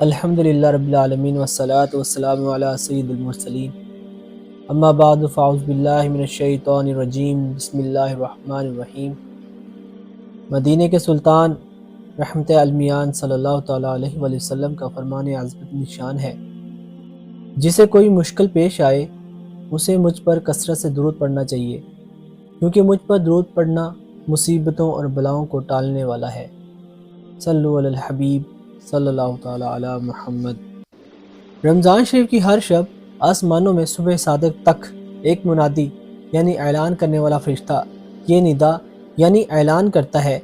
الحمدللہ رب العالمین والصلاة والسلام علی سید المرسلین اما بعد فاعوذ باللہ من الشیطان الرجیم بسم اللہ الرحمن الرحیم۔ مدینہ کے سلطان رحمت المیان صلی اللہ تعالیٰ علیہ وآلہ وسلم کا فرمان عظمت نشان ہے، جسے کوئی مشکل پیش آئے اسے مجھ پر کثرت سے درود پڑھنا چاہیے، کیونکہ مجھ پر درود پڑھنا مصیبتوں اور بلاؤں کو ٹالنے والا ہے۔ صلو علی الحبیب صلی اللہ تعالیٰ علی محمد۔ رمضان شریف کی ہر شب آسمانوں میں صبح صادق تک ایک منادی یعنی اعلان کرنے والا فرشتہ یہ ندا یعنی اعلان کرتا ہے،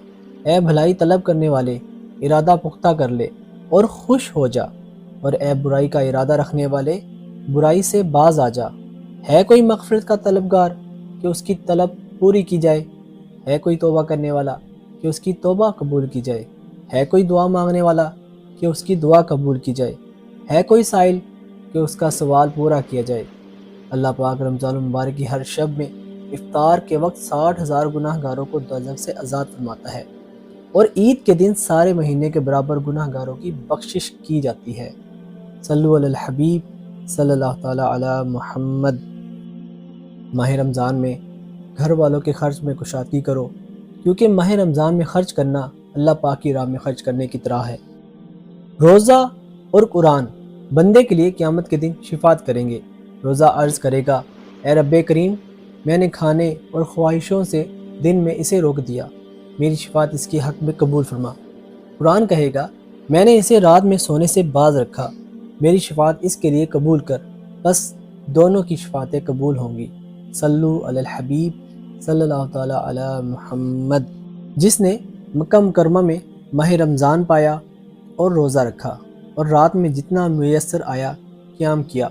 اے بھلائی طلب کرنے والے، ارادہ پختہ کر لے اور خوش ہو جا، اور اے برائی کا ارادہ رکھنے والے، برائی سے باز آ جا۔ ہے کوئی مغفرت کا طلبگار کہ اس کی طلب پوری کی جائے، ہے کوئی توبہ کرنے والا کہ اس کی توبہ قبول کی جائے، ہے کوئی دعا مانگنے والا کہ اس کی دعا قبول کی جائے، ہے کوئی سائل کہ اس کا سوال پورا کیا جائے۔ اللہ پاک رمضان المبارک کی ہر شب میں افطار کے وقت 60,000 گناہ گاروں کو دوزخ سے آزاد فرماتا ہے، اور عید کے دن سارے مہینے کے برابر گناہ گاروں کی بخشش کی جاتی ہے۔ صلو علی الحبیب صلی اللہ تعالیٰ علی محمد۔ ماہ رمضان میں گھر والوں کے خرچ میں کشادگی کرو، کیونکہ ماہ رمضان میں خرچ کرنا اللہ پاک کی راہ میں خرچ کرنے کی طرح ہے۔ روزہ اور قرآن بندے کے لیے قیامت کے دن شفاعت کریں گے۔ روزہ عرض کرے گا، اے رب کریم، میں نے کھانے اور خواہشوں سے دن میں اسے روک دیا، میری شفاعت اس کے حق میں قبول فرما۔ قرآن کہے گا، میں نے اسے رات میں سونے سے باز رکھا، میری شفاعت اس کے لیے قبول کر، بس دونوں کی شفاعتیں قبول ہوں گی۔ صلو علی الحبیب صلی اللہ تعالیٰ علی محمد۔ جس نے مکہ مکرمہ میں ماہ رمضان پایا اور روزہ رکھا اور رات میں جتنا میسر آیا قیام کیا،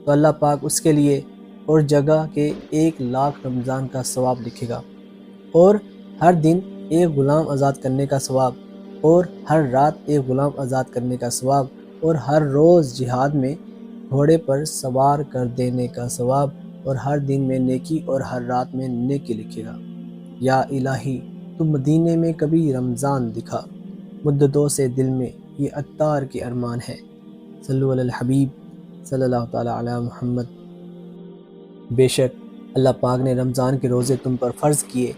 تو اللہ پاک اس کے لیے اور جگہ کے 1,00,000 رمضان کا ثواب لکھے گا، اور ہر دن ایک غلام آزاد کرنے کا ثواب، اور ہر رات ایک غلام آزاد کرنے کا ثواب، اور ہر روز جہاد میں گھوڑے پر سوار کر دینے کا ثواب، اور ہر دن میں نیکی اور ہر رات میں نیکی لکھے گا۔ یا الہی، تو مدینے میں کبھی رمضان دکھا، مدتوں سے دل میں یہ عطار کے ارمان ہے۔ صلو علی الحبیب صلی اللہ تعالیٰ علی محمد۔ بے شک اللہ پاک نے رمضان کے روزے تم پر فرض کیے،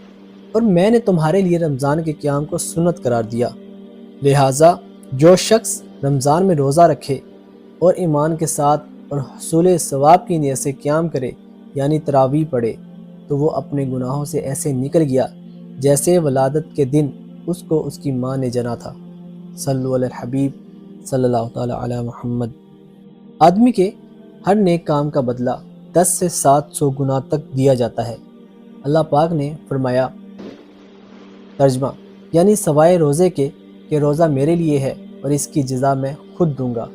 اور میں نے تمہارے لیے رمضان کے قیام کو سنت قرار دیا، لہٰذا جو شخص رمضان میں روزہ رکھے اور ایمان کے ساتھ اور حصول ثواب کی نیت سے قیام کرے یعنی تراویح پڑھے، تو وہ اپنے گناہوں سے ایسے نکل گیا جیسے ولادت کے دن اس کو اس کی ماں نے جنا تھا۔ صلو علی الحبیب صلی اللہ تعالیٰ علی محمد۔ آدمی کے ہر نیک کام کا بدلہ 10 سے 700 گنا تک دیا جاتا ہے۔ اللہ پاک نے فرمایا، ترجمہ یعنی سوائے روزے کے کہ روزہ میرے لیے ہے اور اس کی جزا میں خود دوں گا۔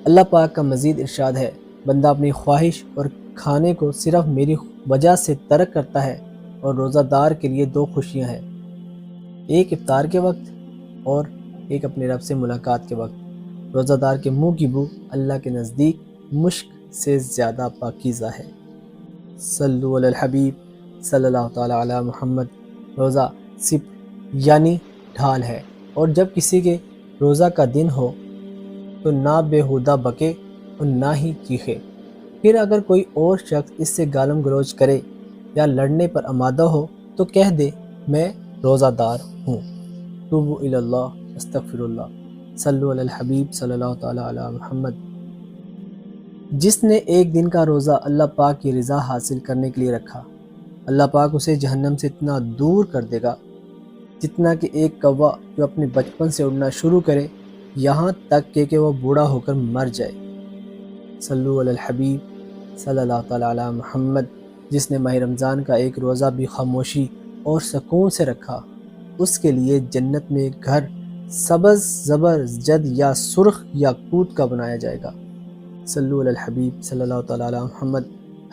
اللہ پاک کا مزید ارشاد ہے، بندہ اپنی خواہش اور کھانے کو صرف میری وجہ سے ترک کرتا ہے، اور روزہ دار کے لیے 2 خوشیاں ہیں، ایک افطار کے وقت اور ایک اپنے رب سے ملاقات کے وقت۔ روزہ دار کے منہ کی بو اللہ کے نزدیک مشک سے زیادہ پاکیزہ ہے۔ صلو علی الحبیب صلی اللہ تعالیٰ علی محمد۔ روزہ سپ یعنی ڈھال ہے، اور جب کسی کے روزہ کا دن ہو تو نہ بےہودہ بکے اور نہ ہی چیخے، پھر اگر کوئی اور شخص اس سے گالم گلوچ کرے یا لڑنے پر آمادہ ہو تو کہہ دے، میں روزہ دار ہوں، توبوا الی اللہ استغفر اللہ۔ صلو علی الحبیب صلی اللہ تعالیٰ علی محمد۔ جس نے ایک دن کا روزہ اللہ پاک کی رضا حاصل کرنے کے لیے رکھا، اللہ پاک اسے جہنم سے اتنا دور کر دے گا جتنا کہ ایک کوا جو اپنے بچپن سے اڑنا شروع کرے یہاں تک کہ وہ بوڑھا ہو کر مر جائے۔ صلو علی الحبیب صلی اللہ تعالیٰ علی محمد۔ جس نے ماہ رمضان کا ایک روزہ بھی خاموشی اور سکون سے رکھا، اس کے لیے جنت میں ایک گھر سبز زبرجد یا سرخ یاقوت کا بنایا جائے گا۔ صلو علی الحبیب صلی اللہ تعالیٰ علی محمد۔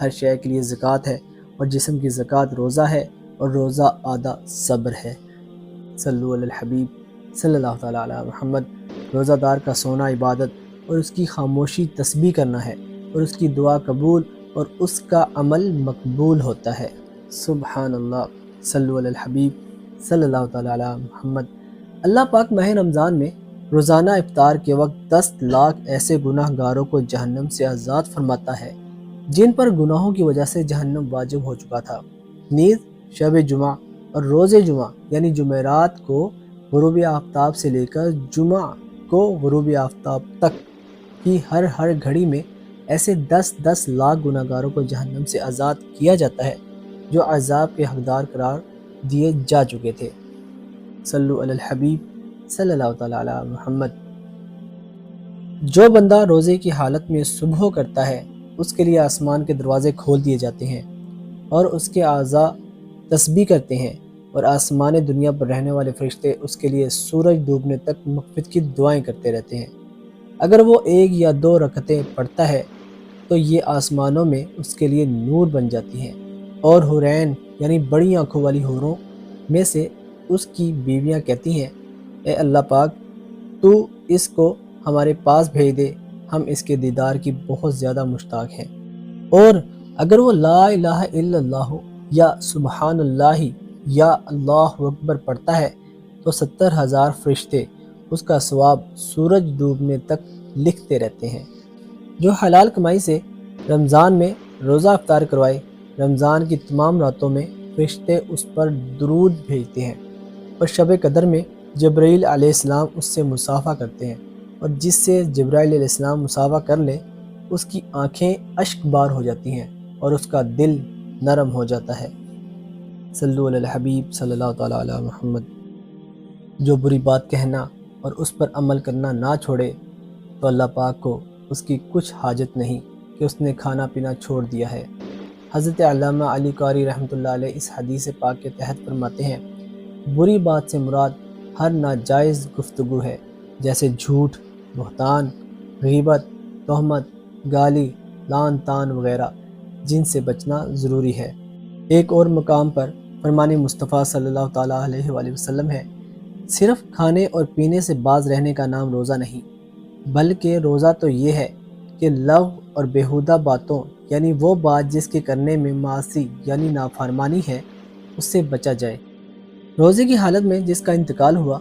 ہر شے کے لیے زکوٰۃ ہے، اور جسم کی زکوٰۃ روزہ ہے، اور روزہ آدھا صبر ہے۔ صلو علی الحبیب صلی اللہ تعالیٰ علی محمد۔ روزہ دار کا سونا عبادت اور اس کی خاموشی تسبیح کرنا ہے، اور اس کی دعا قبول اور اس کا عمل مقبول ہوتا ہے۔ سبحان اللہ۔ صلو علی الحبیب صلی اللہ تعالیٰ علی محمد۔ اللہ پاک ماہ رمضان میں روزانہ افطار کے وقت 10 لاکھ ایسے گناہ گاروں کو جہنم سے آزاد فرماتا ہے جن پر گناہوں کی وجہ سے جہنم واجب ہو چکا تھا۔ نیز شب جمعہ اور روز جمعہ یعنی جمعرات کو غروب آفتاب سے لے کر جمعہ کو غروب آفتاب تک کی ہر گھڑی میں ایسے 10 لاکھ گناہ گاروں کو جہنم سے آزاد کیا جاتا ہے جو عذاب کے حقدار قرار دیے جا چکے تھے۔ صلو علی الحبیب صلی اللہ تعالی علی محمد۔ جو بندہ روزے کی حالت میں صبح کرتا ہے اس کے لیے آسمان کے دروازے کھول دیے جاتے ہیں اور اس کے اعضاء تسبیح کرتے ہیں، اور آسمان دنیا پر رہنے والے فرشتے اس کے لیے سورج ڈوبنے تک مغفرت کی دعائیں کرتے رہتے ہیں۔ اگر وہ 1 یا 2 رکعتیں پڑھتا ہے تو یہ آسمانوں میں اس کے لیے نور بن جاتی ہیں، اور حورین یعنی بڑی آنکھوں والی حوروں میں سے اس کی بیویاں کہتی ہیں، اے اللہ پاک تو اس کو ہمارے پاس بھیج دے، ہم اس کے دیدار کی بہت زیادہ مشتاق ہیں۔ اور اگر وہ لا الہ الا اللہ یا سبحان اللہ یا اللہ اکبر پڑھتا ہے تو 70,000 فرشتے اس کا ثواب سورج ڈوبنے تک لکھتے رہتے ہیں۔ جو حلال کمائی سے رمضان میں روزہ افطار کروائے، رمضان کی تمام راتوں میں فرشتے اس پر درود بھیجتے ہیں، اور شب قدر میں جبرائیل علیہ السلام اس سے مصافحہ کرتے ہیں، اور جس سے جبرائیل علیہ السلام مصافحہ کر لے اس کی آنکھیں اشک بار ہو جاتی ہیں اور اس کا دل نرم ہو جاتا ہے۔ صلو علی الحبیب صلی اللہ تعالی علی محمد۔ جو بری بات کہنا اور اس پر عمل کرنا نہ چھوڑے تو اللہ پاک کو اس کی کچھ حاجت نہیں کہ اس نے کھانا پینا چھوڑ دیا ہے۔ حضرت علامہ علی قاری رحمۃ اللہ علیہ اس حدیث پاک کے تحت فرماتے ہیں، بری بات سے مراد ہر ناجائز گفتگو ہے، جیسے جھوٹ، بہتان، غیبت، تہمت، گالی، لعن طعن وغیرہ، جن سے بچنا ضروری ہے۔ ایک اور مقام پر فرمان مصطفیٰ صلی اللہ تعالیٰ علیہ وآلہ وسلم ہے، صرف کھانے اور پینے سے باز رہنے کا نام روزہ نہیں، بلکہ روزہ تو یہ ہے کہ لغو اور بیہودہ باتوں یعنی وہ بات جس کے کرنے میں معاصی یعنی نافرمانی ہے اس سے بچا جائے۔ روزے کی حالت میں جس کا انتقال ہوا،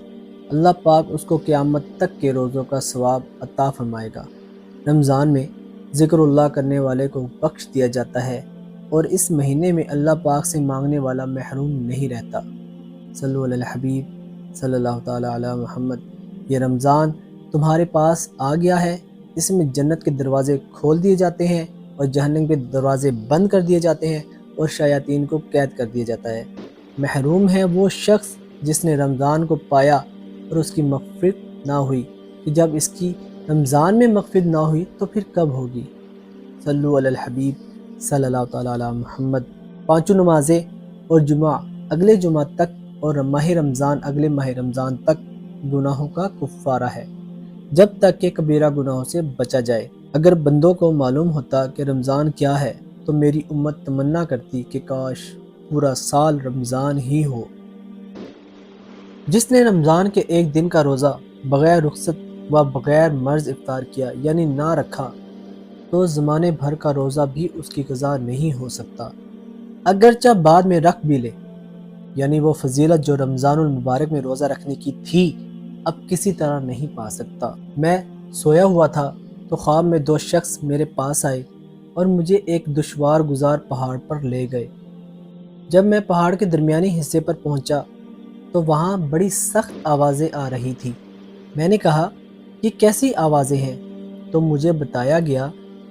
اللہ پاک اس کو قیامت تک کے روزوں کا ثواب عطا فرمائے گا۔ رمضان میں ذکر اللہ کرنے والے کو بخش دیا جاتا ہے، اور اس مہینے میں اللہ پاک سے مانگنے والا محروم نہیں رہتا۔ صلو علی الحبیب صلی اللہ تعالی علی محمد۔ یہ رمضان تمہارے پاس آ گیا ہے، اس میں جنت کے دروازے کھول دیے جاتے ہیں اور جہنم کے دروازے بند کر دیے جاتے ہیں اور شیاطین کو قید کر دیا جاتا ہے۔ محروم ہے وہ شخص جس نے رمضان کو پایا اور اس کی مغفرت نہ ہوئی، کہ جب اس کی رمضان میں مغفرت نہ ہوئی تو پھر کب ہوگی؟ صلو علی الحبیب صلی اللہ تعالیٰ علی محمد۔ 5 نمازیں اور جمعہ اگلے جمعہ تک اور ماہ رمضان اگلے ماہ رمضان تک گناہوں کا کفارہ ہے، جب تک کہ کبیرہ گناہوں سے بچا جائے۔ اگر بندوں کو معلوم ہوتا کہ رمضان کیا ہے تو میری امت تمنا کرتی کہ کاش پورا سال رمضان ہی ہو۔ جس نے رمضان کے ایک دن کا روزہ بغیر رخصت و بغیر مرض افطار کیا یعنی نہ رکھا تو زمانے بھر کا روزہ بھی اس کی قضا نہیں ہو سکتا، اگرچہ بعد میں رکھ بھی لے، یعنی وہ فضیلت جو رمضان المبارک میں روزہ رکھنے کی تھی اب کسی طرح نہیں پا سکتا۔ میں سویا ہوا تھا تو خواب میں 2 شخص میرے پاس آئے اور مجھے ایک دشوار گزار پہاڑ پر لے گئے۔ جب میں پہاڑ کے درمیانی حصے پر پہنچا تو وہاں بڑی سخت آوازیں آ رہی تھی۔ میں نے کہا یہ کیسی آوازیں ہیں؟ تو مجھے بتایا گیا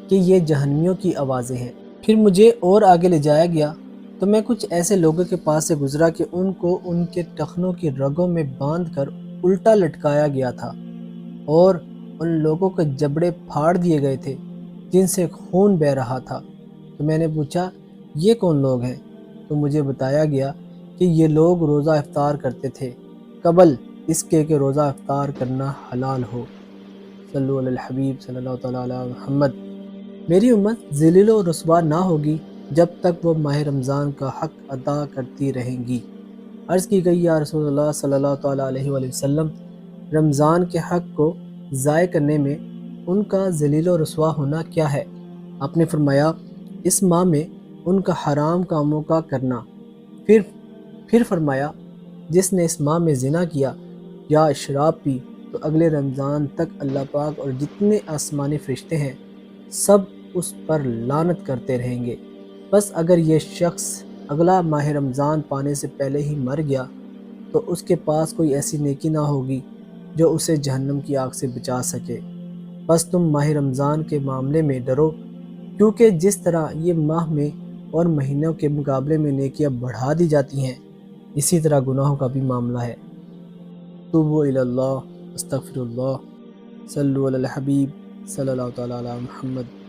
کہ یہ جہنمیوں کی آوازیں ہیں۔ پھر مجھے اور آگے لے جایا گیا تو میں کچھ ایسے لوگوں کے پاس سے گزرا کہ ان کو ان کے ٹخنوں کی رگوں میں باندھ کر الٹا لٹکایا گیا تھا، اور ان لوگوں کے جبڑے پھاڑ دیے گئے تھے جن سے خون بہہ رہا تھا۔ تو میں نے پوچھا یہ کون لوگ ہیں؟ تو مجھے بتایا گیا کہ یہ لوگ روزہ افطار کرتے تھے قبل اس کے کہ روزہ افطار کرنا حلال ہو۔ صلو علی الحبیب صلی اللہ تعالیٰ علی محمد۔ میری امت ذلیل و رسوا نہ ہوگی جب تک وہ ماہ رمضان کا حق ادا کرتی رہیں گی۔ عرض کی گئی یا رسول اللہ صلی اللہ تعالیٰ علیہ وآلہ وسلم، رمضان کے حق کو ضائع کرنے میں ان کا ذلیل و رسوا ہونا کیا ہے؟ آپ نے فرمایا اس ماہ میں ان کا حرام کاموں کا کرنا۔ پھر فرمایا جس نے اس ماہ میں زنا کیا یا شراب پی تو اگلے رمضان تک اللہ پاک اور جتنے آسمانی فرشتے ہیں سب اس پر لعنت کرتے رہیں گے۔ بس اگر یہ شخص اگلا ماہ رمضان پانے سے پہلے ہی مر گیا تو اس کے پاس کوئی ایسی نیکی نہ ہوگی جو اسے جہنم کی آگ سے بچا سکے۔ بس تم ماہ رمضان کے معاملے میں ڈرو، کیونکہ جس طرح یہ ماہ میں اور مہینوں کے مقابلے میں نیکیاں بڑھا دی جاتی ہیں، اسی طرح گناہوں کا بھی معاملہ ہے۔ توبوا الی اللہ، استغفر اللہ، صلوا علی الحبیب صلی اللہ تعالی علی محمد۔